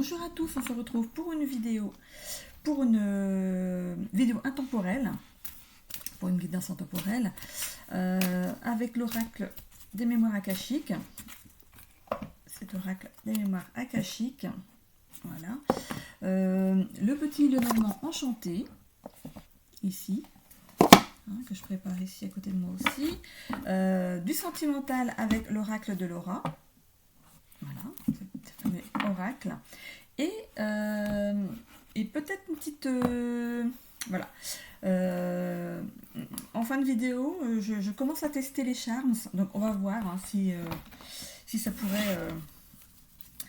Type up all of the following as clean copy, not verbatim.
Bonjour à tous, on se retrouve pour une vidéo intemporelle, pour une guidance intemporelle, avec l'oracle des mémoires akashiques. Cet oracle des mémoires akashiques, voilà. Le petit Lenormand enchanté, ici, que je prépare ici à côté de moi aussi. Du sentimental avec l'oracle de Laura. Voilà, c'est un oracle. Et peut-être une petite... voilà. En fin de vidéo, je commence à tester les charms. Donc on va voir si ça pourrait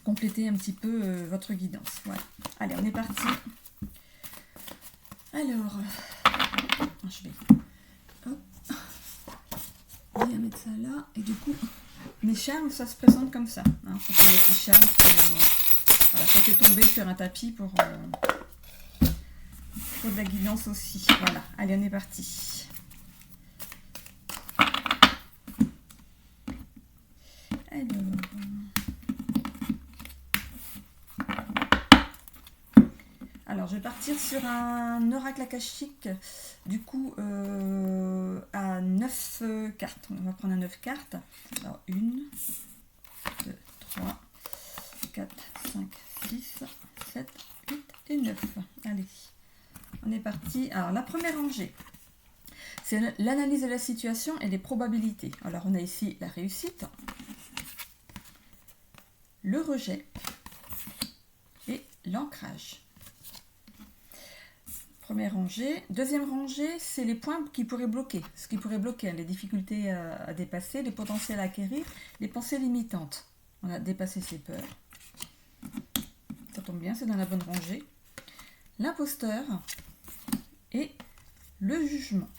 compléter un petit peu votre guidance. Voilà. Allez, on est parti. Alors, je vais... Hop. On va mettre ça là. Et du coup, mes charmes, ça se présente comme ça. C'est pour les petits charmes. Voilà, ça fait tomber sur un tapis pour de la guidance aussi. Voilà, allez, on est parti. Alors, je vais partir sur un oracle akashique, du coup, à 9 cartes. On va prendre 9 cartes. Alors, 1, 2, 3, 4, 5, 6, 7, 8 et 9. Allez, on est parti. Alors, la première rangée, c'est l'analyse de la situation et des probabilités. Alors, on a ici la réussite, le rejet et l'ancrage. Première rangée. Deuxième rangée, c'est les points qui pourraient bloquer. Ce qui pourrait bloquer, les difficultés à dépasser, les potentiels à acquérir, les pensées limitantes. On a dépassé ses peurs. Ça tombe bien, c'est dans la bonne rangée. L'imposteur et le jugement.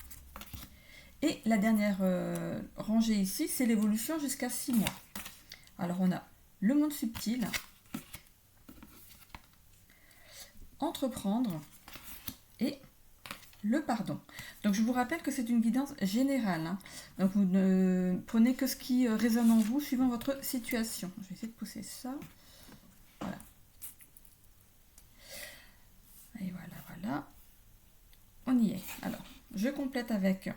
Et la dernière rangée ici, c'est l'évolution jusqu'à 6 mois. Alors on a le monde subtil, entreprendre et le pardon. Donc je vous rappelle que c'est une guidance générale. Donc vous ne prenez que ce qui résonne en vous suivant votre situation. Je vais essayer de pousser ça. Voilà. Et voilà. On y est. Alors, je complète avec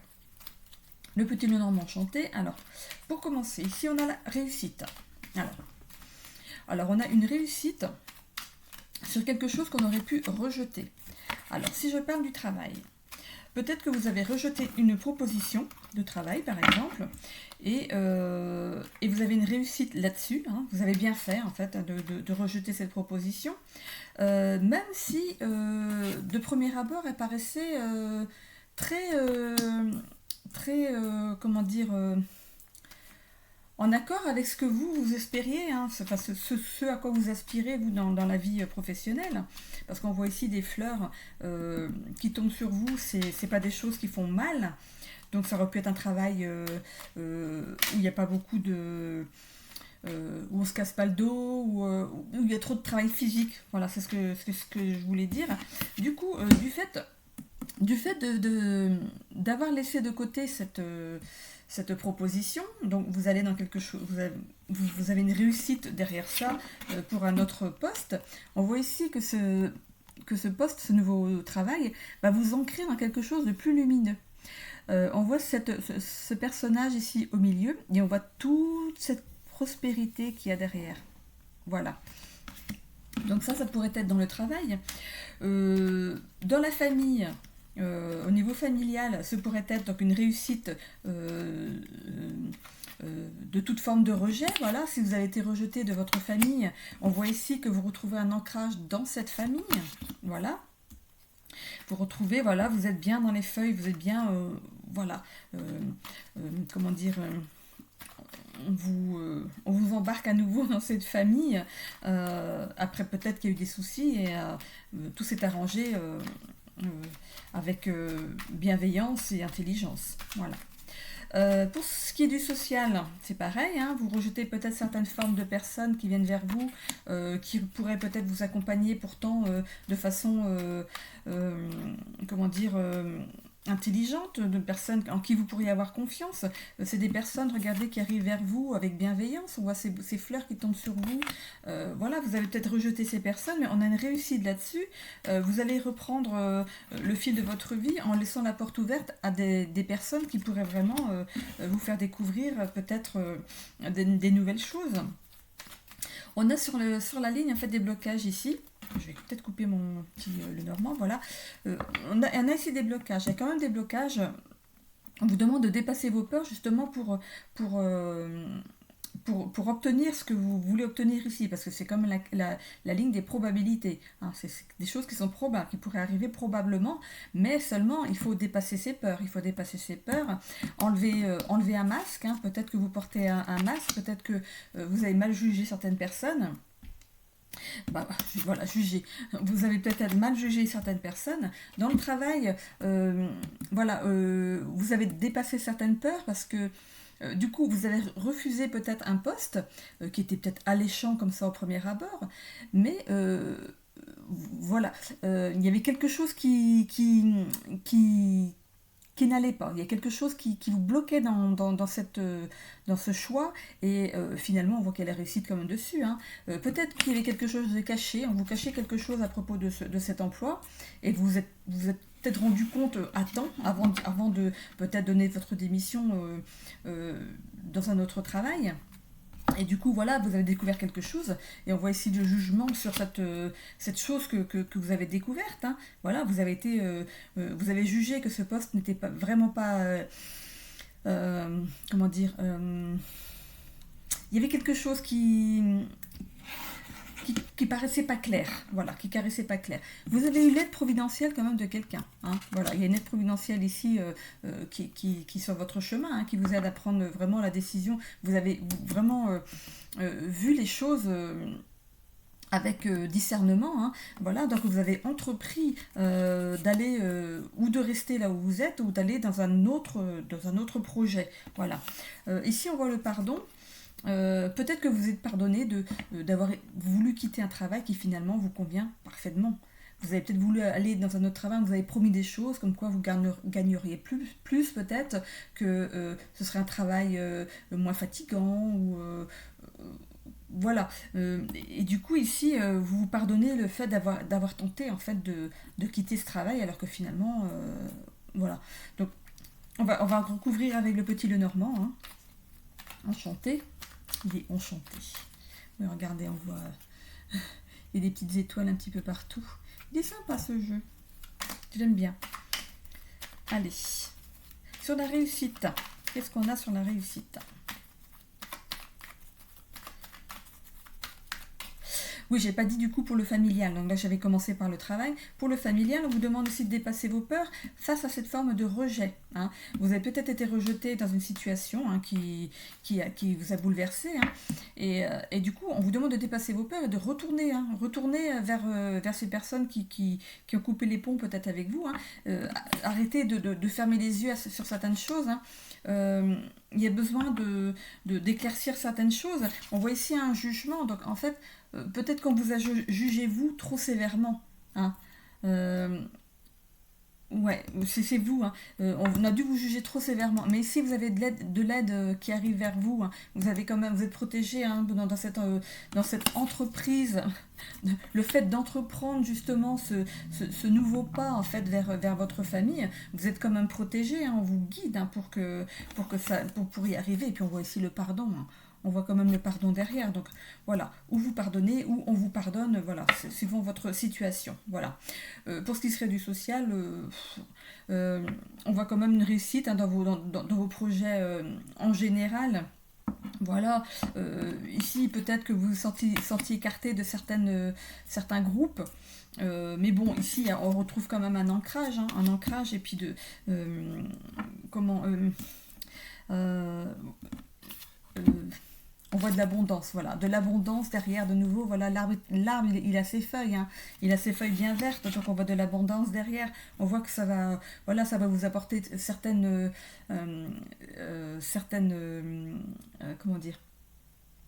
le petit Lenormand enchanté. Alors, pour commencer, ici on a la réussite. Alors on a une réussite sur quelque chose qu'on aurait pu rejeter. Alors, si je parle du travail, peut-être que vous avez rejeté une proposition de travail, par exemple, et vous avez une réussite là-dessus. Vous avez bien fait, en fait, de rejeter cette proposition, même si, de premier abord, elle paraissait comment dire, en accord avec ce que vous espériez, ce à quoi vous aspirez, vous, dans la vie professionnelle. Parce qu'on voit ici des fleurs qui tombent sur vous, c'est pas des choses qui font mal. Donc ça aurait pu être un travail où il n'y a pas beaucoup de... où on se casse pas le dos, où il y a trop de travail physique. Voilà, c'est ce que je voulais dire. Du coup, du fait d'avoir laissé de côté cette proposition, donc vous allez dans quelque chose, vous avez une réussite derrière ça pour un autre poste. On voit ici que ce poste, ce nouveau travail, va vous ancrer dans quelque chose de plus lumineux. On voit ce personnage ici au milieu et on voit toute cette prospérité qu'il y a derrière. Voilà. Donc ça pourrait être dans le travail. Dans la famille, au niveau familial, ce pourrait être donc une réussite de toute forme de rejet. Voilà, si vous avez été rejeté de votre famille, on voit ici que vous retrouvez un ancrage dans cette famille. Voilà. Vous retrouvez, voilà, vous êtes bien dans les feuilles, vous êtes bien, comment dire... on vous embarque à nouveau dans cette famille. Après, peut-être qu'il y a eu des soucis et tout s'est arrangé avec bienveillance et intelligence. Voilà. Pour ce qui est du social, c'est pareil. Vous rejetez peut-être certaines formes de personnes qui viennent vers vous, qui pourraient peut-être vous accompagner pourtant de façon, comment dire... intelligentes, de personnes en qui vous pourriez avoir confiance. C'est des personnes, regardez, qui arrivent vers vous avec bienveillance. On voit ces fleurs qui tombent sur vous. Voilà, vous avez peut-être rejeté ces personnes, mais on a une réussite là-dessus. Vous allez reprendre le fil de votre vie en laissant la porte ouverte à des personnes qui pourraient vraiment vous faire découvrir peut-être des nouvelles choses. On a sur la ligne en fait des blocages ici. Je vais peut-être couper mon petit Lenormand, voilà. On a ici des blocages. Il y a quand même des blocages. On vous demande de dépasser vos peurs justement pour obtenir ce que vous voulez obtenir ici, parce que c'est comme la ligne des probabilités. Hein. C'est des choses qui sont probables, qui pourraient arriver probablement, mais seulement il faut dépasser ses peurs. Il faut dépasser ses peurs, enlever un masque. Hein. Peut-être que vous portez un masque, peut-être que vous avez mal jugé certaines personnes. Voilà, juger. Vous avez peut-être mal jugé certaines personnes. Dans le travail, vous avez dépassé certaines peurs parce que du coup, vous avez refusé peut-être un poste qui était peut-être alléchant comme ça au premier abord, mais voilà, il y avait quelque chose qui n'allait pas. Il y a quelque chose qui vous bloquait dans ce choix et finalement on voit qu'il y a la réussite quand même dessus. Hein. Peut-être qu'il y avait quelque chose de caché, on vous cachait quelque chose à propos de cet emploi et vous êtes peut-être rendu compte à temps avant de peut-être donner votre démission dans un autre travail. Et du coup, voilà, vous avez découvert quelque chose, et on voit ici le jugement sur cette chose que vous avez découverte. Hein. Voilà, vous avez jugé que ce poste n'était vraiment pas, comment dire, il y avait quelque chose qui paraissait pas clair, voilà, qui caressait pas clair. Vous avez eu l'aide providentielle quand même de quelqu'un, hein, voilà, il y a une aide providentielle ici qui est sur votre chemin, hein, qui vous aide à prendre vraiment la décision. Vous avez vraiment vu les choses avec discernement, hein, voilà, donc vous avez entrepris d'aller ou de rester là où vous êtes ou d'aller dans un autre projet, voilà. Ici on voit le pardon. Peut-être que vous êtes pardonné d'avoir voulu quitter un travail qui finalement vous convient parfaitement. Vous avez peut-être voulu aller dans un autre travail, vous avez promis des choses comme quoi vous gagneriez plus peut-être, que ce serait un travail moins fatigant ou voilà. Et du coup ici vous vous pardonnez le fait d'avoir tenté en fait de quitter ce travail alors que finalement voilà. Donc on va recouvrir avec le petit Lenormand, hein. Enchanté. Il est enchanté. Mais regardez, on voit il y a des petites étoiles un petit peu partout. Il est sympa ce jeu. Je l'aime bien. Allez. Sur la réussite. Qu'est-ce qu'on a sur la réussite ? Oui, j'ai pas dit du coup pour le familial. Donc là, j'avais commencé par le travail. Pour le familial, on vous demande aussi de dépasser vos peurs face à cette forme de rejet. Hein. Vous avez peut-être été rejeté dans une situation hein, qui vous a bouleversé. Hein. Et du coup, on vous demande de dépasser vos peurs et de retourner vers ces personnes qui ont coupé les ponts peut-être avec vous. Hein. Arrêtez de fermer les yeux sur certaines choses. Hein. Il y a besoin d'éclaircir certaines choses. On voit ici un jugement. Donc en fait, peut-être qu'on vous a jugé vous trop sévèrement. Hein. Ouais, c'est vous. Hein. On a dû vous juger trop sévèrement. Mais ici, vous avez de l'aide qui arrive vers vous. Hein. Vous êtes protégé hein, dans cette entreprise. Le fait d'entreprendre justement ce nouveau pas en fait vers votre famille, vous êtes quand même protégé. Hein. On vous guide hein, pour y arriver. Et puis on voit ici le pardon. Hein. On voit quand même le pardon derrière. Donc voilà, ou vous pardonnez, ou on vous pardonne, voilà, c'est suivant votre situation. Voilà. Pour ce qui serait du social, on voit quand même une réussite hein, dans vos projets en général. Voilà, ici peut-être que vous vous sentiez écarté de certains groupes. Mais bon, ici on retrouve quand même un ancrage et puis on voit de l'abondance, voilà, de l'abondance derrière de nouveau, voilà, l'arbre il a ses feuilles, hein, il a ses feuilles bien vertes, donc on voit de l'abondance derrière, on voit que ça va vous apporter certaines comment dire,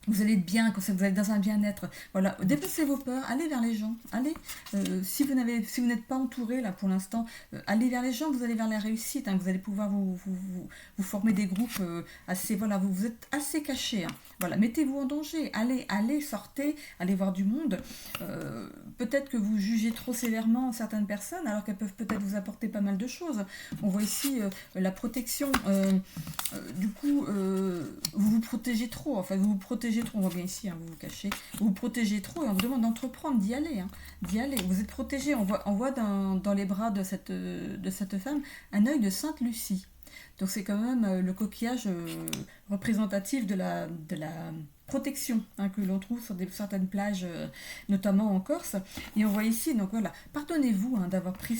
Vous allez être bien, comme ça vous allez dans un bien-être. Voilà, dépassez vos peurs, allez vers les gens. Allez, si vous n'êtes pas entouré là pour l'instant, allez vers les gens, vous allez vers la réussite. Hein, vous allez pouvoir vous former des groupes assez, voilà, vous êtes assez cachés. Hein. Voilà, mettez-vous en danger, allez, sortez, allez voir du monde. Peut-être que vous jugez trop sévèrement certaines personnes, alors qu'elles peuvent peut-être vous apporter pas mal de choses. On voit ici la protection. Du coup, vous vous protégez trop. Enfin, vous vous protégez trop. On voit bien ici, hein, vous vous cachez. Vous vous protégez trop et on vous demande d'entreprendre, d'y aller. Hein, d'y aller. Vous êtes protégé. On voit dans les bras de cette femme un œil de Sainte Lucie. Donc c'est quand même le coquillage représentatif de la protection hein, que l'on trouve sur certaines plages, notamment en Corse. Et on voit ici, donc voilà, pardonnez-vous hein, d'avoir pris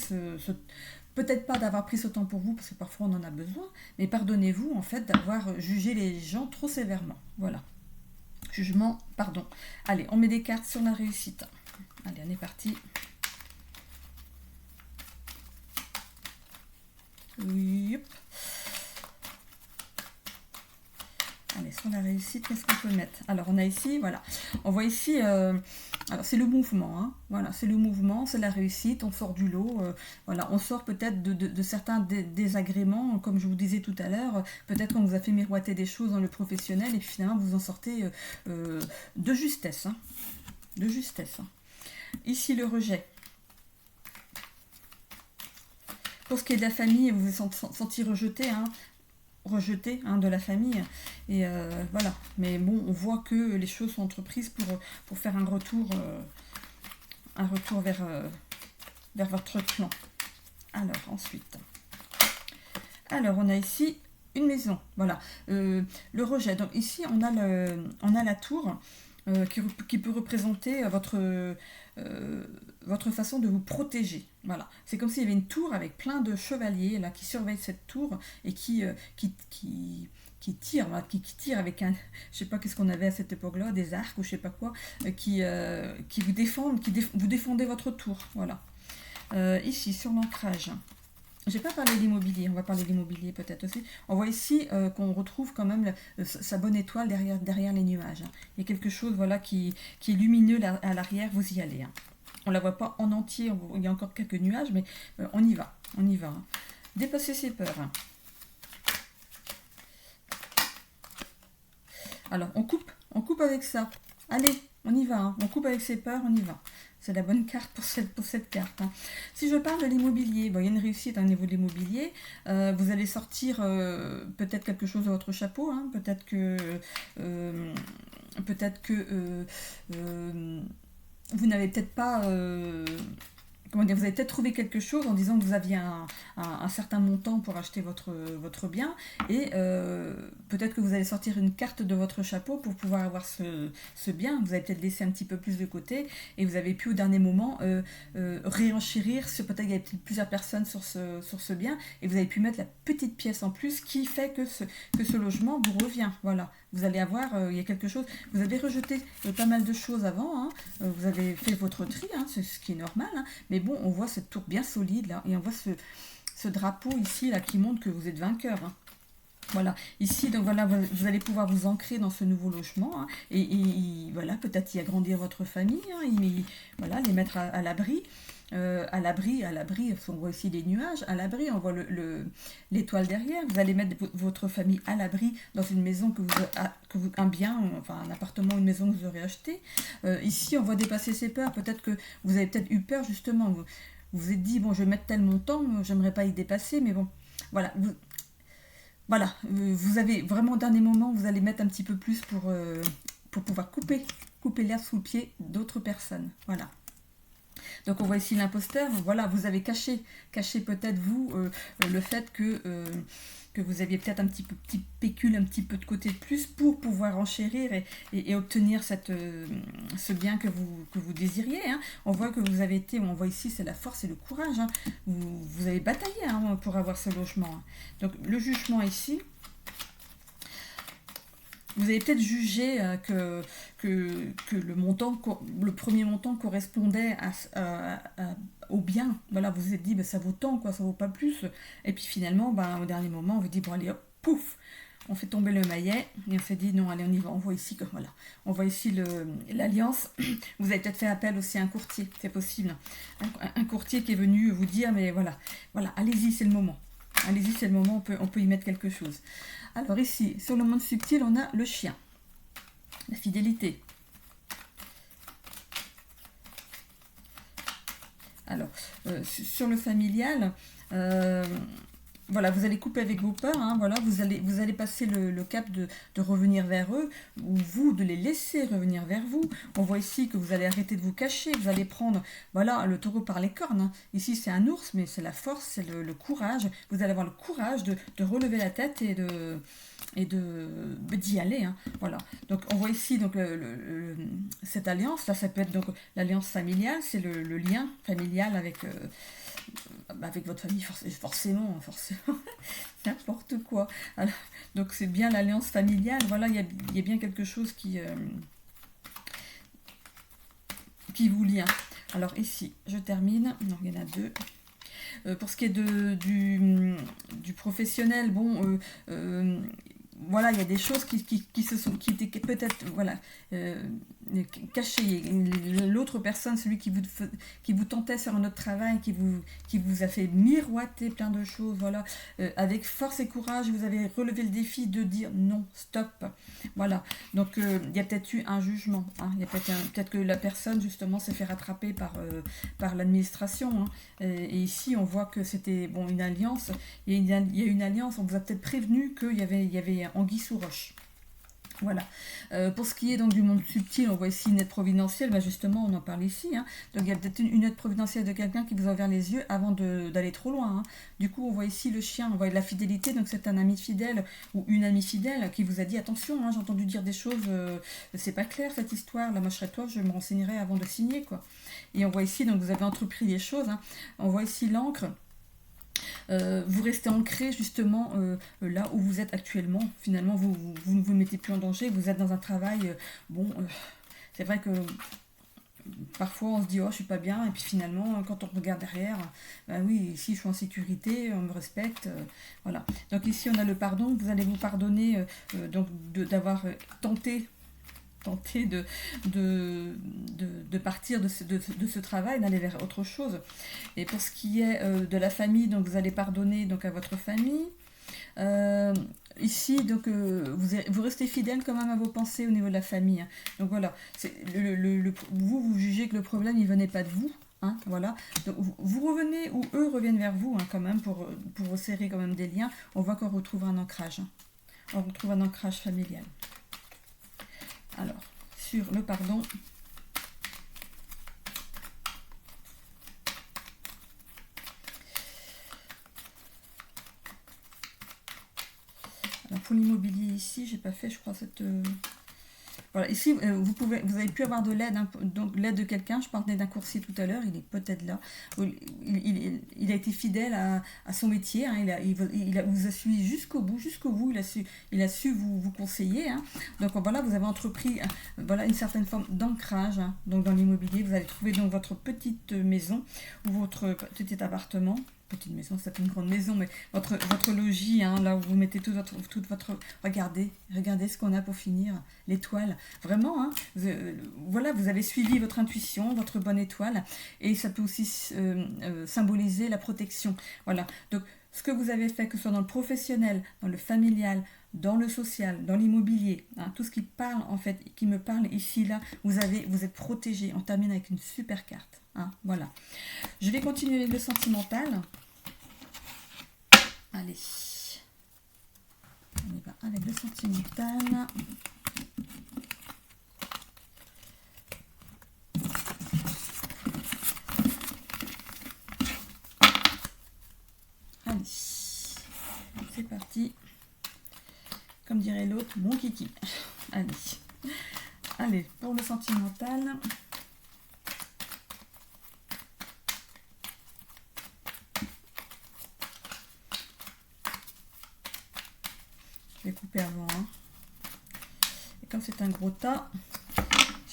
peut-être pas d'avoir pris ce temps pour vous, parce que parfois on en a besoin, mais pardonnez-vous en fait d'avoir jugé les gens trop sévèrement. Voilà. Jugement, pardon. Allez, on met des cartes sur la réussite. Allez, on est parti. Yep. Allez, sur la réussite, qu'est-ce qu'on peut mettre? Alors, on a ici, voilà. On voit ici, alors c'est le mouvement, hein. Voilà, c'est le mouvement, c'est la réussite, on sort du lot, voilà, on sort peut-être de certains désagréments, comme je vous disais tout à l'heure, peut-être qu'on vous a fait miroiter des choses dans le professionnel, et puis finalement, vous en sortez de justesse, hein. De justesse. Hein. Ici, le rejet. Pour ce qui est de la famille, vous vous êtes senti rejeté, hein, de la famille. Et voilà. Mais bon, on voit que les choses sont entreprises pour faire un retour vers votre clan. Alors, ensuite. Alors, on a ici une maison. Voilà. Le rejet. Donc ici, on a la tour qui peut représenter votre façon de vous protéger. Voilà. C'est comme s'il y avait une tour avec plein de chevaliers là, qui surveillent cette tour et qui tirent, voilà, qui tirent avec un, je sais pas qu'est-ce qu'on avait à cette époque-là, des arcs ou je sais pas quoi, qui vous défendent, vous défendez votre tour. Voilà. Ici, sur l'ancrage. J'ai pas parlé d'immobilier, on va parler d'immobilier peut-être aussi. On voit ici qu'on retrouve quand même sa bonne étoile derrière les nuages. Hein. Il y a quelque chose voilà, qui est lumineux à l'arrière, vous y allez. Hein. On ne la voit pas en entier, il y a encore quelques nuages, mais on y va. Hein. Dépasser ses peurs. Hein. Alors, on coupe avec ça. Allez, on y va. Hein. On coupe avec ses peurs, on y va. C'est la bonne carte pour cette carte. Hein. Si je parle de l'immobilier, bon, il y a une réussite au niveau de l'immobilier. Vous allez sortir peut-être quelque chose de votre chapeau. Hein. Peut-être que vous n'avez peut-être pas... Comment dire, vous avez peut-être trouvé quelque chose en disant que vous aviez un certain montant pour acheter votre bien et peut-être que vous allez sortir une carte de votre chapeau pour pouvoir avoir ce bien. Vous avez peut-être laissé un petit peu plus de côté et vous avez pu au dernier moment réenchérir peut-être qu'il y avait plusieurs personnes sur ce bien et vous avez pu mettre la petite pièce en plus qui fait que ce logement vous revient. Voilà. Vous allez avoir, il y a quelque chose, vous avez rejeté pas mal de choses avant, hein, vous avez fait votre tri, hein, c'est ce qui est normal, hein, mais bon, on voit cette tour bien solide là, et on voit ce drapeau ici là qui montre que vous êtes vainqueur. Hein. Voilà, ici, donc voilà, vous allez pouvoir vous ancrer dans ce nouveau logement hein, et voilà, peut-être y agrandir votre famille, hein, voilà, les mettre à l'abri. À l'abri, on voit ici les nuages, à l'abri, on voit l'étoile derrière, vous allez mettre votre famille à l'abri dans une maison un bien, enfin un appartement ou une maison que vous aurez acheté. Ici, on voit dépasser ses peurs, peut-être que vous avez peut-être eu peur justement, vous vous êtes dit, bon, je vais mettre tel montant, j'aimerais pas y dépasser, mais bon, voilà, vous avez vraiment au dernier moment, vous allez mettre un petit peu plus pour pouvoir couper l'herbe sous le pied d'autres personnes, voilà. Donc on voit ici l'imposteur, voilà, vous avez caché peut-être vous le fait que vous aviez peut-être un petit pécule, un petit peu de côté de plus pour pouvoir enchérir et obtenir ce bien que vous désiriez. Hein. On voit que vous avez été, on voit ici c'est la force et le courage, hein. Vous avez bataillé hein, pour avoir ce logement. Hein. Donc le jugement ici, vous avez peut-être jugé que le premier montant correspondait au bien. Voilà, vous vous êtes dit, ben, ça vaut tant, quoi, ça vaut pas plus. Et puis finalement, ben, au dernier moment, on vous dit, bon allez, hop, pouf. on fait tomber le maillet et on s'est dit non, allez, on y va. On voit ici que voilà, on voit ici l'alliance. Vous avez peut-être fait appel aussi à un courtier, c'est possible. Un courtier qui est venu vous dire mais voilà, allez-y, c'est le moment. Allez-y, c'est le moment, on peut y mettre quelque chose. Alors ici, sur le monde subtil, on a le chien, la fidélité. Alors, sur le familial, voilà, vous allez couper avec vos peurs, hein, voilà, vous allez passer le cap de revenir vers eux, ou vous, de les laisser revenir vers vous. On voit ici que vous allez arrêter de vous cacher, vous allez prendre, voilà, le taureau par les cornes. Hein. Ici, c'est un ours, mais c'est la force, c'est le courage. Vous allez avoir le courage de relever la tête et d'y aller, hein, voilà. Donc on voit ici donc cette alliance là, ça peut être donc l'alliance familiale, c'est le lien familial avec votre famille, forcément n'importe quoi. Alors, donc c'est bien l'alliance familiale, voilà, il y a bien quelque chose qui vous lie. Alors ici je termine, donc il y en a deux. Pour ce qui est du professionnel, bon, voilà, il y a des choses qui étaient peut-être voilà, cachées. L'autre personne, celui qui vous tentait sur un autre travail, qui vous a fait miroiter plein de choses, voilà, avec force et courage, vous avez relevé le défi de dire non, stop. Voilà, donc il y a peut-être eu un jugement, hein. Il y a peut-être que la personne justement s'est fait rattraper par l'administration, hein. Et ici on voit que c'était bon, une alliance, il y a une alliance, on vous a peut-être prévenu qu'il y avait anguille sous roche. Voilà. Pour ce qui est donc du monde subtil, on voit ici une aide providentielle, bah justement on en parle ici, hein. Donc il y a peut-être une aide providentielle de quelqu'un qui vous a ouvert les yeux avant d'aller trop loin, hein. Du coup on voit ici le chien, on voit de la fidélité, donc c'est un ami fidèle ou une amie fidèle qui vous a dit attention, hein, j'ai entendu dire des choses, c'est pas clair cette histoire, là moi je serais toi, je me renseignerai avant de signer, quoi. Et on voit ici, donc vous avez entrepris des choses, hein. On voit ici l'encre. Vous restez ancré justement là où vous êtes actuellement. Finalement, vous ne vous mettez plus en danger. Vous êtes dans un travail. Bon, c'est vrai que parfois on se dit oh je suis pas bien, et puis finalement quand on regarde derrière, ben oui, ici je suis en sécurité, on me respecte, voilà. Donc ici on a le pardon. Vous allez vous pardonner donc d'avoir tenté de partir de ce travail, d'aller vers autre chose. Et pour ce qui est de la famille, donc vous allez pardonner donc à votre famille. Ici, donc vous restez fidèle quand même à vos pensées au niveau de la famille, hein. Donc voilà, vous jugez que le problème il venait pas de vous. Hein, voilà. Donc, vous revenez ou eux reviennent vers vous, hein, quand même pour resserrer quand même des liens. On voit qu'on retrouve un ancrage, hein. On retrouve un ancrage familial. Alors, sur le pardon, alors pour l'immobilier ici, j'ai pas fait, je crois, cette... Voilà, ici, vous avez pu avoir de l'aide, hein, donc l'aide de quelqu'un. Je parlais d'un coursier tout à l'heure, il est peut-être là. Il a été fidèle à son métier, hein, il vous a suivi jusqu'au bout, il a su vous conseiller, hein. Donc voilà, vous avez entrepris voilà, une certaine forme d'ancrage, hein. Donc dans l'immobilier, vous allez trouver donc votre petite maison ou votre petit appartement. Petite maison, c'est une grande maison, mais votre logis, hein, là où vous mettez toute votre... Regardez ce qu'on a pour finir, l'étoile. Vraiment, hein, voilà, vous avez suivi votre intuition, votre bonne étoile, et ça peut aussi symboliser la protection. Voilà, donc ce que vous avez fait, que ce soit dans le professionnel, dans le familial, dans le social, dans l'immobilier, hein, tout ce qui parle en fait, qui me parle ici, là, vous êtes protégé. On termine avec une super carte, hein, voilà. Je vais continuer avec le sentimental. Allez, on y va avec le sentimental. Allez, c'est parti. Comme dirait l'autre, mon kiki. Allez, pour le sentimental. Je vais couper avant, hein. Et comme c'est un gros tas,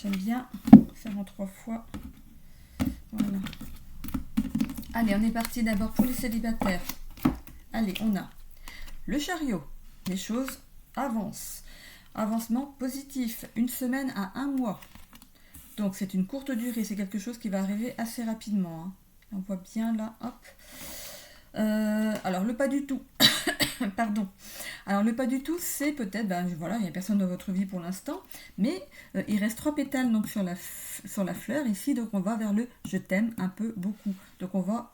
j'aime bien faire en 3 fois. Voilà. Allez, on est parti d'abord pour les célibataires. Allez, on a le chariot. Les choses avance. Avancement positif, une semaine à un mois. Donc c'est une courte durée, c'est quelque chose qui va arriver assez rapidement. Hein. On voit bien là, hop. Alors le pas du tout, pardon. Alors le pas du tout, c'est peut-être, ben voilà, il n'y a personne dans votre vie pour l'instant, mais il reste 3 pétales donc sur la fleur ici, donc on va vers le je t'aime un peu beaucoup. Donc on va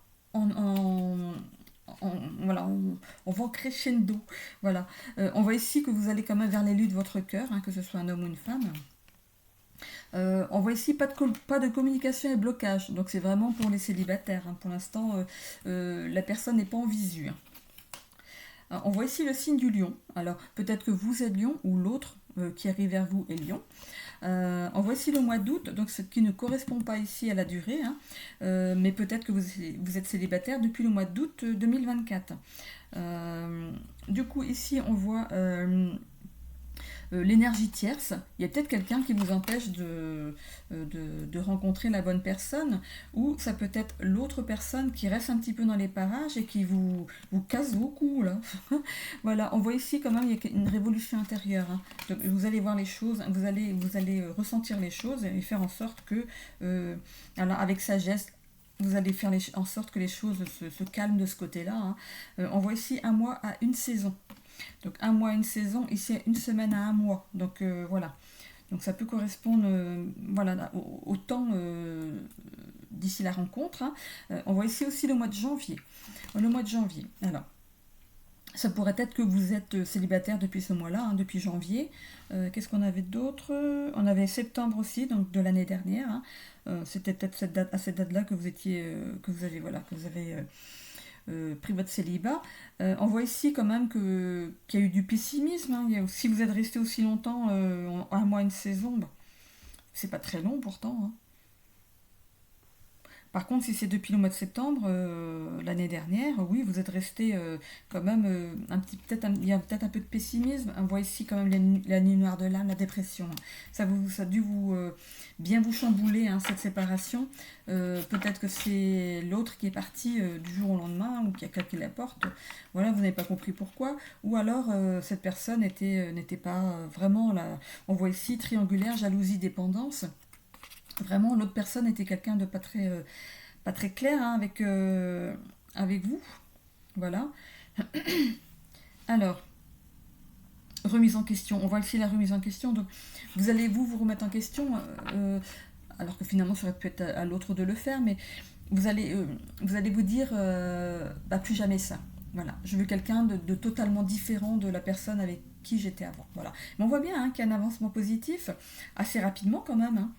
voilà, on va en crescendo. Voilà. On voit ici que vous allez quand même vers l'élu de votre cœur, hein, que ce soit un homme ou une femme. On voit ici pas de communication et blocage, donc c'est vraiment pour les célibataires. Hein. Pour l'instant, la personne n'est pas en visu. Hein. Alors, on voit ici le signe du lion. Alors peut-être que vous êtes lion ou l'autre qui arrive vers vous est lion. On voit ici le mois d'août, donc ce qui ne correspond pas ici à la durée, hein, mais peut-être que vous êtes célibataire depuis le mois d'août 2024. Du coup ici on voit l'énergie tierce, il y a peut-être quelqu'un qui vous empêche de rencontrer la bonne personne, ou ça peut être l'autre personne qui reste un petit peu dans les parages et qui vous casse beaucoup là. Voilà, on voit ici quand même il y a une révolution intérieure. Hein. Donc, vous allez voir les choses, vous allez ressentir les choses et faire en sorte que, alors avec sagesse, vous allez faire en sorte que les choses se calment de ce côté-là. Hein. On voit ici un mois à une saison. Donc un mois, une saison, ici une semaine à un mois. Donc voilà. Donc ça peut correspondre voilà, au temps d'ici la rencontre. Hein. On voit ici aussi le mois de janvier. Le mois de janvier. Alors, ça pourrait être que vous êtes célibataire depuis ce mois-là, hein, depuis janvier. Qu'est-ce qu'on avait d'autre? On avait septembre aussi, donc de l'année dernière. Hein. C'était peut-être à cette date-là que vous étiez, que vous avez pris votre célibat. On voit ici quand même qu'il y a eu du pessimisme. Hein. Si vous êtes resté aussi longtemps, un mois, une saison, bah, c'est pas très long pourtant. Hein. Par contre, si c'est depuis le mois de septembre l'année dernière, oui, vous êtes resté quand même il y a peut-être un peu de pessimisme. On voit ici quand même la nuit noire de l'âme, la dépression. Ça a dû bien vous chambouler hein, cette séparation. Peut-être que c'est l'autre qui est parti du jour au lendemain ou qui a claqué la porte. Voilà, vous n'avez pas compris pourquoi. Ou alors cette personne n'était pas vraiment là. On voit ici triangulaire, jalousie, dépendance. Vraiment, l'autre personne était quelqu'un de pas très clair hein, avec vous. Voilà. Alors, remise en question. On voit ici la remise en question. Donc, vous allez vous remettre en question, alors que finalement, ça aurait pu être à l'autre de le faire, mais vous allez vous dire, plus jamais ça. Voilà. Je veux quelqu'un de totalement différent de la personne avec qui j'étais avant. Voilà. Mais on voit bien hein, qu'il y a un avancement positif, assez rapidement quand même. Hein.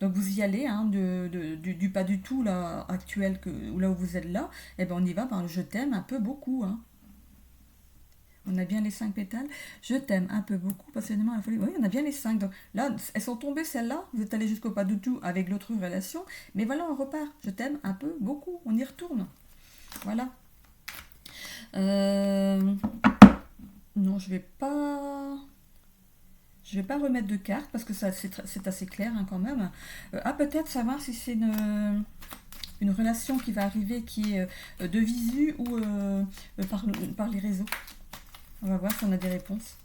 Donc vous y allez, hein, du pas du tout là, actuel, là où vous êtes là, et ben on y va par le je t'aime un peu beaucoup. Hein. On a bien les 5 pétales. Je t'aime un peu beaucoup, passionnément à la folie. Oui, on a bien les 5. Donc là, elles sont tombées celles-là. Vous êtes allé jusqu'au pas du tout avec l'autre relation. Mais voilà, on repart. Je t'aime un peu beaucoup. On y retourne. Voilà. Non, je vais pas. Je vais pas remettre de carte parce que c'est assez clair hein, quand même. Peut-être savoir si c'est une relation qui va arriver qui est de visu ou par les réseaux. On va voir si on a des réponses.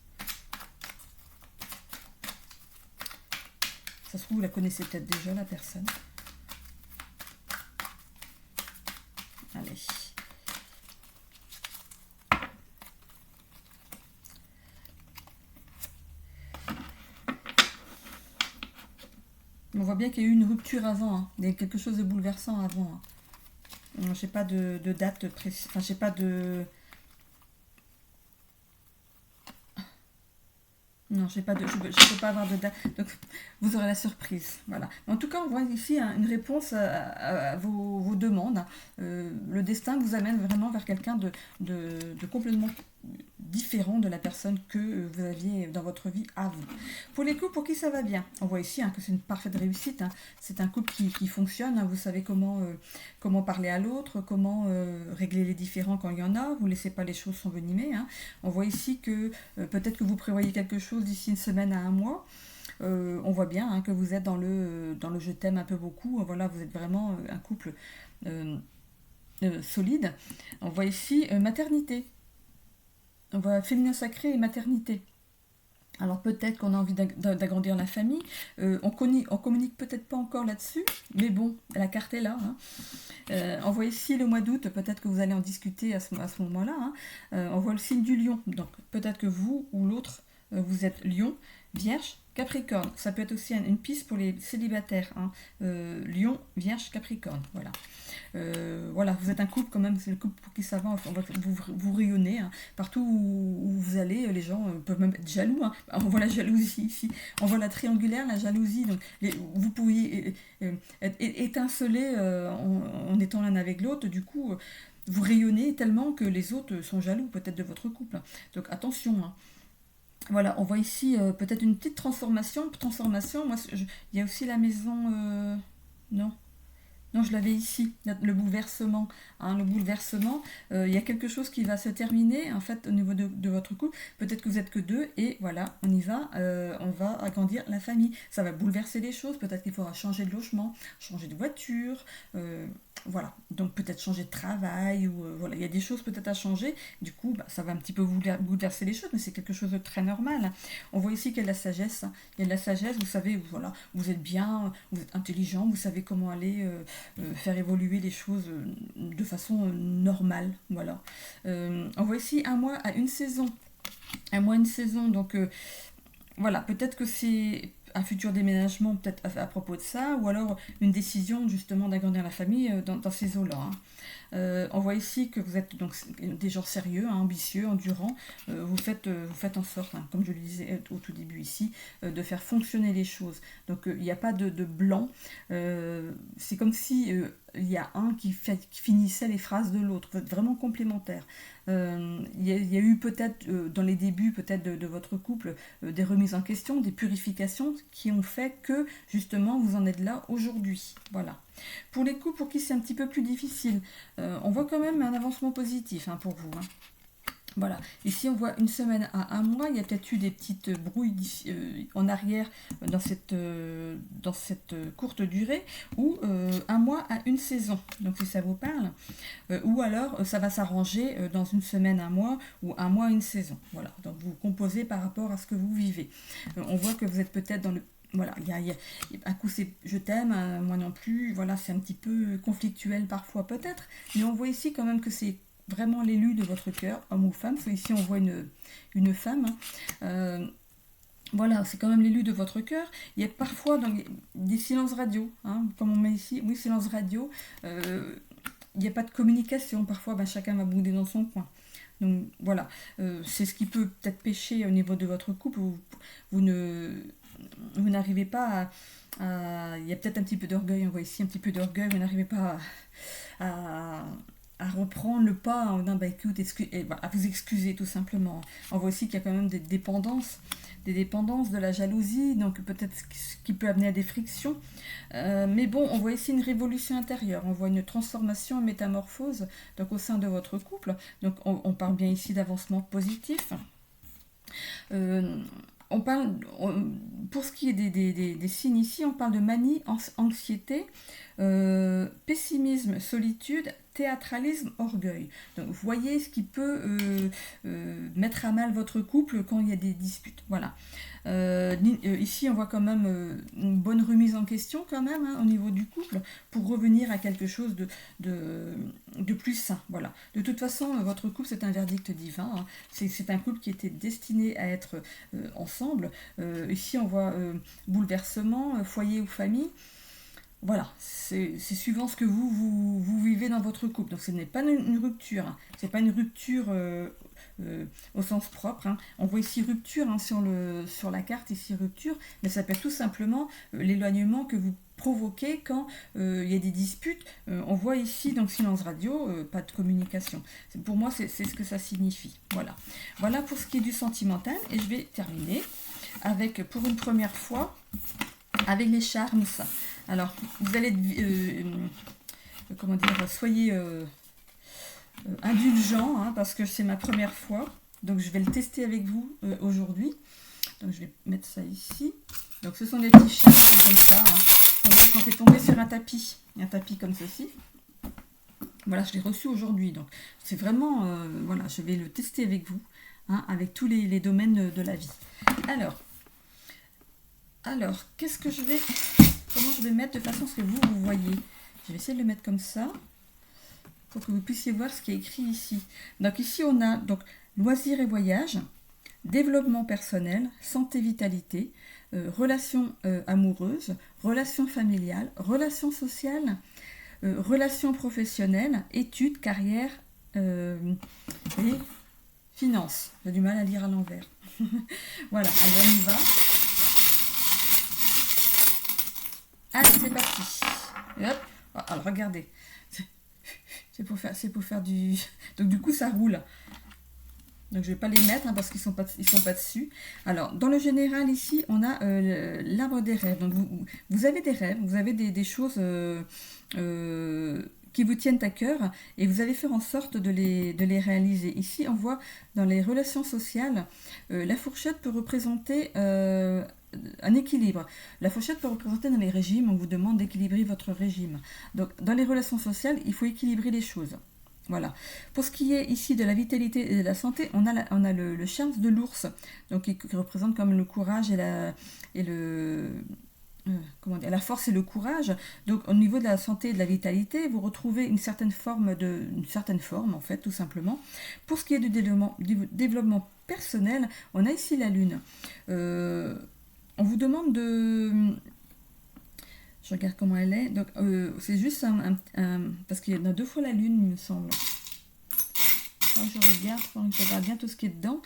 Ça se trouve, vous la connaissez peut-être déjà, la personne. Allez. On voit bien qu'il y a eu une rupture avant. Hein. Il y a quelque chose de bouleversant avant. Hein. J'ai pas de date précise. Enfin, j'ai pas de... Non, je peux pas avoir de date. Donc, vous aurez la surprise. Voilà. En tout cas, on voit ici hein, une réponse à vos demandes. Le destin vous amène vraiment vers quelqu'un de complètement différent de la personne que vous aviez dans votre vie avant. Pour les couples pour qui ça va bien, on voit ici hein, que c'est une parfaite réussite. Hein. C'est un couple qui fonctionne. Hein. Vous savez comment parler à l'autre, comment régler les différends quand il y en a. Vous ne laissez pas les choses s'envenimer. Hein. On voit ici que peut-être que vous prévoyez quelque chose d'ici une semaine à un mois. On voit bien hein, que vous êtes dans le je t'aime un peu beaucoup. Voilà, vous êtes vraiment un couple solide. On voit ici maternité. On voit féminin sacré et maternité. Alors peut-être qu'on a envie d'agrandir la famille, on communique peut-être pas encore là-dessus, mais bon, la carte est là, hein. On voit ici le mois d'août, peut-être que vous allez en discuter à ce moment-là, hein. On voit le signe du lion, donc peut-être que vous ou l'autre, vous êtes lion, vierge, capricorne. Ça peut être aussi une piste pour les célibataires, hein. Lion, vierge, capricorne, voilà. Voilà, vous êtes un couple quand même, c'est le couple pour qui ça va, enfin, vous rayonnez, hein. Partout où vous allez, les gens peuvent même être jaloux, hein. On voit la jalousie ici, on voit la triangulaire, la jalousie, donc vous pourriez être étinceler en étant l'un avec l'autre, du coup vous rayonnez tellement que les autres sont jaloux peut-être de votre couple, hein. Donc attention, hein. Voilà, on voit ici peut-être une petite transformation, moi il y a aussi la maison, non, non, je l'avais ici, le bouleversement, hein, le bouleversement, il y a quelque chose qui va se terminer, en fait, au niveau de votre couple. Peut-être que vous êtes que deux, et voilà, on va agrandir la famille. Ça va bouleverser les choses, peut-être qu'il faudra changer de logement, changer de voiture, voilà. Donc peut-être changer de travail, ou voilà, il y a des choses peut-être à changer. Du coup, bah, ça va un petit peu bouleverser les choses, mais c'est quelque chose de très normal. On voit ici qu'il y a de la sagesse, hein. Il y a de la sagesse, vous savez, voilà, vous êtes bien, vous êtes intelligent, vous savez comment aller faire évoluer les choses de façon normale, voilà. On voit ici un mois à une saison. Un mois, une saison, donc voilà, peut-être que c'est un futur déménagement, peut-être à propos de ça, ou alors une décision justement d'agrandir la famille dans ces eaux-là, hein. On voit ici que vous êtes donc des gens sérieux, hein, ambitieux, endurants. Vous faites en sorte, hein, comme je le disais au tout début ici, de faire fonctionner les choses. Donc il n'y a pas de blanc. C'est comme si il y a un qui finissait les phrases de l'autre. Vous êtes vraiment complémentaires. Il y a eu peut-être dans les débuts peut-être de votre couple des remises en question, des purifications qui ont fait que justement vous en êtes là aujourd'hui. Voilà. Pour les couples pour qui c'est un petit peu plus difficile, on voit quand même un avancement positif, hein, pour vous, hein. Voilà, ici on voit une semaine à un mois, il y a peut-être eu des petites brouilles en arrière dans cette courte durée, ou un mois à une saison, donc si ça vous parle, ou alors ça va s'arranger dans une semaine, un mois, ou un mois, une saison. Voilà, donc vous composez par rapport à ce que vous vivez. On voit que vous êtes peut-être dans le... Voilà, un coup c'est je t'aime, moi non plus, voilà, c'est un petit peu conflictuel parfois peut-être, mais on voit ici quand même que c'est vraiment l'élu de votre cœur, homme ou femme. Ici on voit une femme, hein. Voilà, c'est quand même l'élu de votre cœur. Il y a parfois des silences radio, hein, comme on met ici, oui, silence radio. Il n'y a pas de communication, parfois chacun va bouder dans son coin. Donc voilà, c'est ce qui peut peut-être pécher au niveau de votre couple. Vous n'arrivez pas il y a peut-être un petit peu d'orgueil, on voit ici un petit peu d'orgueil, vous n'arrivez pas à reprendre le pas en disant écoute, à vous excuser tout simplement. On voit aussi qu'il y a quand même des dépendances de la jalousie, donc peut-être ce qui peut amener à des frictions. Mais bon, on voit ici une révolution intérieure, on voit une transformation, une métamorphose donc au sein de votre couple. Donc on parle bien ici d'avancement positif. Pour ce qui est des signes ici, on parle de manie, anxiété, pessimisme, solitude, théâtralisme, orgueil. Donc vous voyez ce qui peut mettre à mal votre couple quand il y a des disputes. Voilà. Ici on voit quand même une bonne remise en question quand même, hein, au niveau du couple, pour revenir à quelque chose de plus sain. Voilà. De toute façon, votre couple c'est un verdict divin, hein. C'est un couple qui était destiné à être ensemble. Ici on voit bouleversement, foyer ou famille. Voilà, c'est suivant ce que vous vivez dans votre couple. Donc ce n'est pas une rupture, hein. C'est pas une rupture au sens propre, hein. On voit ici rupture, hein, sur la carte, ici rupture, mais ça peut être tout simplement l'éloignement que vous provoquez quand il y a des disputes. On voit ici donc silence radio, pas de communication. Pour moi c'est ce que ça signifie. Voilà. Voilà pour ce qui est du sentimental, et je vais terminer avec, pour une première fois, avec les charmes. Alors, vous allez soyez indulgents, hein, parce que c'est ma première fois. Donc, je vais le tester avec vous aujourd'hui. Donc, je vais mettre ça ici. Donc, ce sont des petits charmes comme ça, hein, quand c'est tombé sur un tapis comme ceci. Voilà, je l'ai reçu aujourd'hui. Donc, c'est vraiment, voilà, je vais le tester avec vous. hein, avec tous les domaines de la vie. Alors, qu'est-ce que comment je vais mettre de façon à ce que vous voyez. Je vais essayer de le mettre comme ça, pour que vous puissiez voir ce qui est écrit ici. Donc ici, on a donc loisirs et voyages, développement personnel, santé, vitalité, relations amoureuses, relations familiales, relations sociales, relations professionnelles, études, carrière et finances. J'ai du mal à lire à l'envers. Voilà, allez, on y va. Allez, c'est parti. Et hop. Alors, regardez. C'est pour faire du... Donc, du coup, ça roule. Donc, je ne vais pas les mettre parce qu'ils sont pas dessus. Alors, dans le général, ici, on a l'arbre des rêves. Donc, vous avez des rêves, vous avez des choses qui vous tiennent à cœur et vous allez faire en sorte de les réaliser. Ici, on voit dans les relations sociales, la fourchette peut représenter un équilibre. La fourchette peut représenter dans les régimes, on vous demande d'équilibrer votre régime. Donc, dans les relations sociales, il faut équilibrer les choses. Voilà. Pour ce qui est ici de la vitalité et de la santé, on a le charme de l'ours, donc qui représente comme le courage la force et le courage. Donc au niveau de la santé et de la vitalité, vous retrouvez une certaine forme en fait, tout simplement. Pour ce qui est du développement personnel, on a ici la lune. On vous demande de... Je regarde comment elle est. Donc, c'est juste parce qu'il y en a 2 fois la lune, il me semble. Alors, je regarde, je regarde bien tout ce qui est dedans.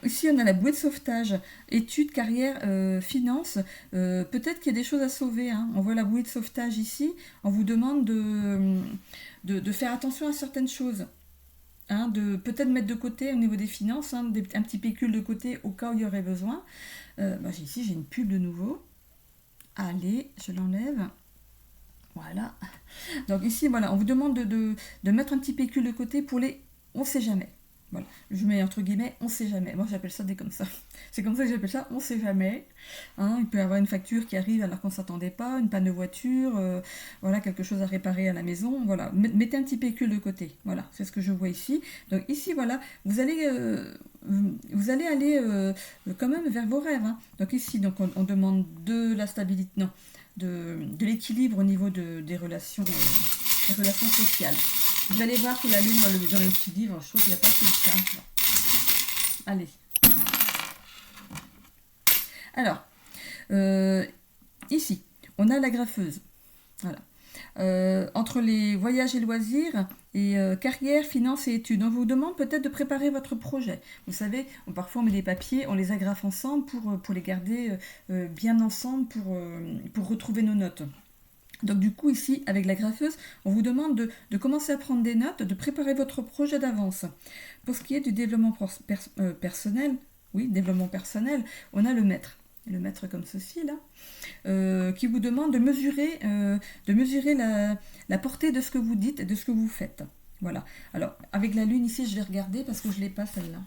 Ici, on a la bouée de sauvetage. Études, carrière, finances. Peut-être qu'il y a des choses à sauver. Hein. On voit la bouée de sauvetage ici. On vous demande de faire attention à certaines choses. Hein, de peut-être mettre de côté au niveau des finances, un petit pécule de côté au cas où il y aurait besoin. Ici, j'ai une pub de nouveau. Allez, je l'enlève. Voilà. Donc ici, voilà, on vous demande de mettre un petit pécule de côté pour les on sait jamais. Voilà. Je mets entre guillemets on sait jamais. Moi, j'appelle ça des comme ça. C'est comme ça que j'appelle ça on sait jamais. Hein, il peut y avoir une facture qui arrive alors qu'on ne s'attendait pas, une panne de voiture, voilà, quelque chose à réparer à la maison. Voilà. Mettez un petit pécule de côté. Voilà, c'est ce que je vois ici. Donc ici, voilà, vous allez aller quand même vers vos rêves. Hein. Donc ici, donc on demande de la stabilité, non, de l'équilibre au niveau des relations sociales. Vous allez voir que la lune dans le petit livre, je trouve qu'il n'y a pas que le cas. Allez. Alors, ici, on a la graffeuse. Voilà. Entre les voyages et loisirs et carrière, finances et études. On vous demande peut-être de préparer votre projet. Vous savez, parfois on met des papiers, on les agrafe ensemble pour les garder bien ensemble, pour retrouver nos notes. Donc du coup ici, avec la graffeuse, on vous demande de commencer à prendre des notes, de préparer votre projet d'avance. Pour ce qui est du développement personnel, on a le maître. Le maître comme ceci là, qui vous demande de mesurer la portée de ce que vous dites et de ce que vous faites. Voilà. Alors, avec la lune ici, je vais regarder parce que je ne l'ai pas celle-là.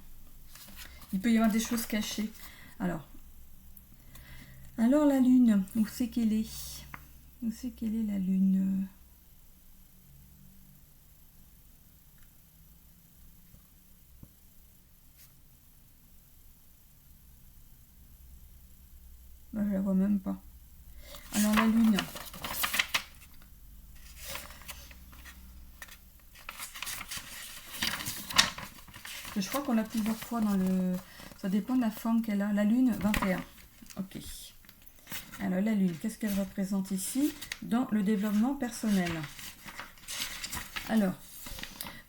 Il peut y avoir des choses cachées. Alors la lune, où c'est qu'elle est? Où c'est qu'elle est la lune? Je la vois même pas. Alors la lune. Je crois qu'on l'a plusieurs fois dans le... Ça dépend de la forme qu'elle a. La lune, 21. Ok. Alors la lune, qu'est-ce qu'elle représente ici dans le développement personnel? Alors,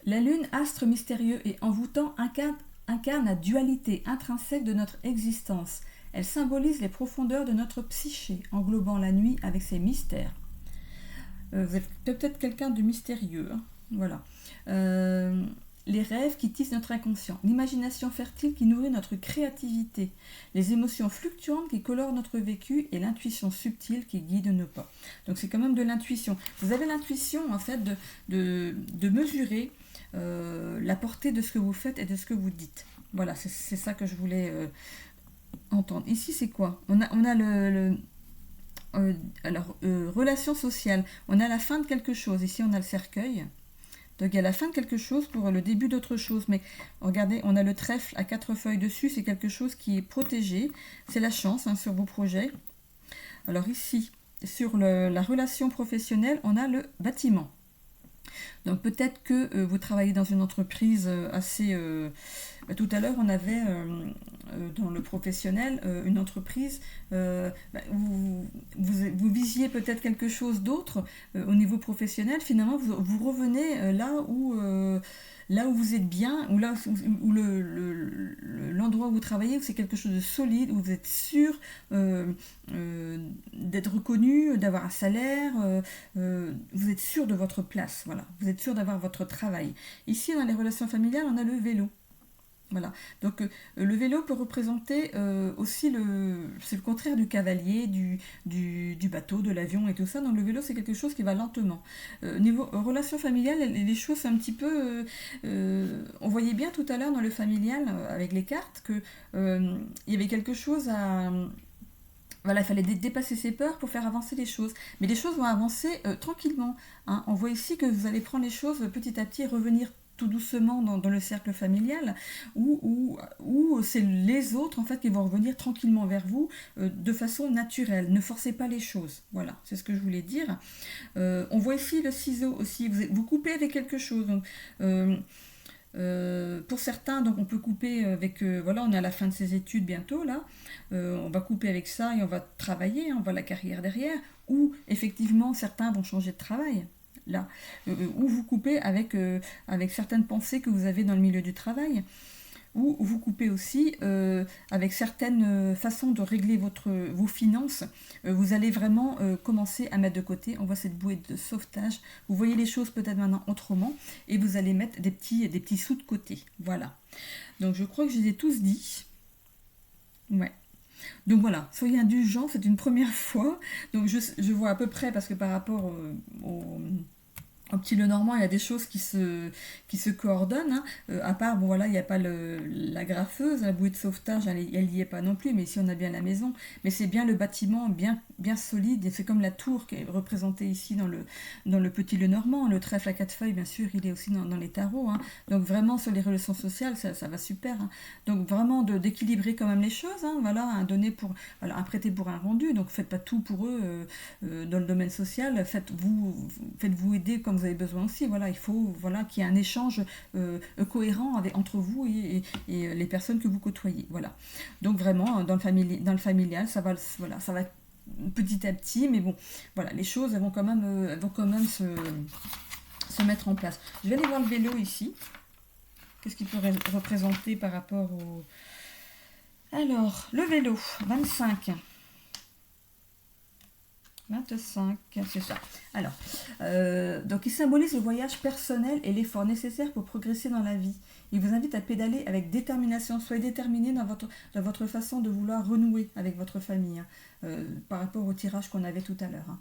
la lune, astre mystérieux et envoûtant, incarne la dualité intrinsèque de notre existence. Elle symbolise les profondeurs de notre psyché, englobant la nuit avec ses mystères. Vous êtes peut-être quelqu'un de mystérieux. Hein, voilà. Les rêves qui tissent notre inconscient, l'imagination fertile qui nourrit notre créativité, les émotions fluctuantes qui colorent notre vécu et l'intuition subtile qui guide nos pas. Donc c'est quand même de l'intuition. Vous avez l'intuition en fait de mesurer la portée de ce que vous faites et de ce que vous dites. Voilà, c'est ça que je voulais entendre. Ici c'est quoi? On a relations sociales. On a la fin de quelque chose. Ici on a le cercueil. Donc il y a la fin de quelque chose pour le début d'autre chose. Mais regardez, on a le trèfle à 4 feuilles dessus, c'est quelque chose qui est protégé. C'est la chance hein, sur vos projets. Alors ici, sur la relation professionnelle, on a le bâtiment. Donc peut-être que vous travaillez dans une entreprise assez... tout à l'heure, on avait dans le professionnel une entreprise, vous visiez peut-être quelque chose d'autre au niveau professionnel. Finalement, vous revenez là où vous êtes bien, ou là où l'endroit où vous travaillez, où c'est quelque chose de solide, où vous êtes sûr d'être reconnu, d'avoir un salaire, vous êtes sûr de votre place, voilà. Vous êtes sûr d'avoir votre travail. Ici, dans les relations familiales, on a le vélo. Voilà. Donc le vélo peut représenter aussi c'est le contraire du cavalier, du bateau, de l'avion et tout ça. Donc le vélo c'est quelque chose qui va lentement. Niveau relation familiale, les choses un petit peu... on voyait bien tout à l'heure dans le familial avec les cartes que il y avait quelque chose à... Voilà, il fallait dépasser ses peurs pour faire avancer les choses. Mais les choses vont avancer tranquillement. Hein. On voit ici que vous allez prendre les choses petit à petit et revenir tout doucement dans le cercle familial, où c'est les autres en fait qui vont revenir tranquillement vers vous de façon naturelle. Ne forcez pas les choses. Voilà, c'est ce que je voulais dire. On voit ici le ciseau aussi. Vous coupez avec quelque chose. Donc, pour certains, donc on peut couper avec, voilà, on est à la fin de ses études bientôt là, on va couper avec ça et on va travailler, hein, on voit la carrière derrière, ou effectivement certains vont changer de travail, là, ou vous coupez avec certaines pensées que vous avez dans le milieu du travail, ou vous coupez aussi avec certaines façons de régler vos finances. Vous allez vraiment commencer à mettre de côté. On voit cette bouée de sauvetage. Vous voyez les choses peut-être maintenant autrement. Et vous allez mettre des petits sous de côté. Voilà. Donc je crois que je les ai tous dit. Ouais. Donc voilà, soyez indulgents, c'est une première fois. Donc je vois à peu près, parce que par rapport au petit Lenormand, il y a des choses qui se coordonnent. Hein. À part, bon voilà, il n'y a pas la graffeuse, la bouée de sauvetage, elle n'y est pas non plus, mais ici on a bien la maison. Mais c'est bien le bâtiment, bien solide, et c'est comme la tour qui est représentée ici dans le petit Lenormand. Le trèfle à 4 feuilles, bien sûr, il est aussi dans les tarots. Hein. Donc vraiment, sur les relations sociales, ça va super. Hein. Donc vraiment d'équilibrer quand même les choses. Hein. Voilà, un prêté pour un rendu. Donc faites pas tout pour eux dans le domaine social. Faites-vous aider comme vous avez besoin aussi. Voilà, il faut qu'il y ait un échange cohérent entre vous et les personnes que vous côtoyez. Voilà. Donc vraiment, dans le familial, ça va petit à petit, mais bon, voilà, les choses elles vont quand même se mettre en place. Je vais aller voir le vélo ici. Qu'est-ce qu'il peut représenter par rapport au... Alors, le vélo, 25, c'est ça. Alors, donc il symbolise le voyage personnel et l'effort nécessaire pour progresser dans la vie. Il vous invite à pédaler avec détermination. Soyez déterminé dans votre façon de vouloir renouer avec votre famille, hein, par rapport au tirage qu'on avait tout à l'heure.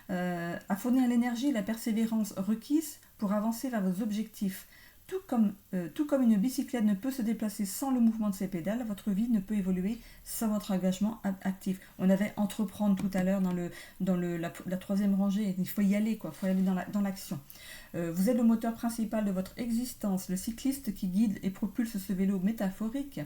Hein. À fournir l'énergie et la persévérance requises pour avancer vers vos objectifs. Tout comme une bicyclette ne peut se déplacer sans le mouvement de ses pédales, votre vie ne peut évoluer sans votre engagement actif. On avait entreprendre tout à l'heure dans la troisième rangée. Il faut y aller, quoi. Il faut aller dans l'action. Vous êtes le moteur principal de votre existence, le cycliste qui guide et propulse ce vélo métaphorique.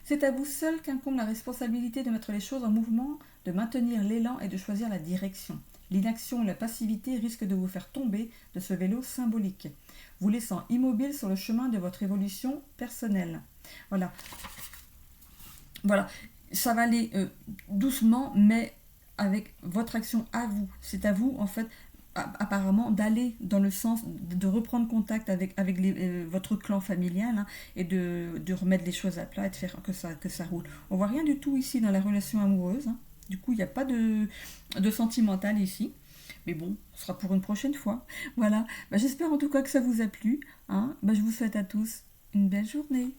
C'est à vous seul qu'incombe la responsabilité de mettre les choses en mouvement, de maintenir l'élan et de choisir la direction. L'inaction et la passivité risquent de vous faire tomber de ce vélo symbolique, vous laissant immobile sur le chemin de votre évolution personnelle. Voilà. Voilà. Ça va aller doucement, mais avec votre action à vous. C'est à vous, en fait, apparemment, d'aller dans le sens de reprendre contact avec votre clan familial, hein, et de remettre les choses à plat et de faire que ça roule. On voit rien du tout ici dans la relation amoureuse. Hein. Du coup, il n'y a pas de sentimental ici. Mais bon, ce sera pour une prochaine fois. Voilà. J'espère en tout cas que ça vous a plu. Hein. Je vous souhaite à tous une belle journée.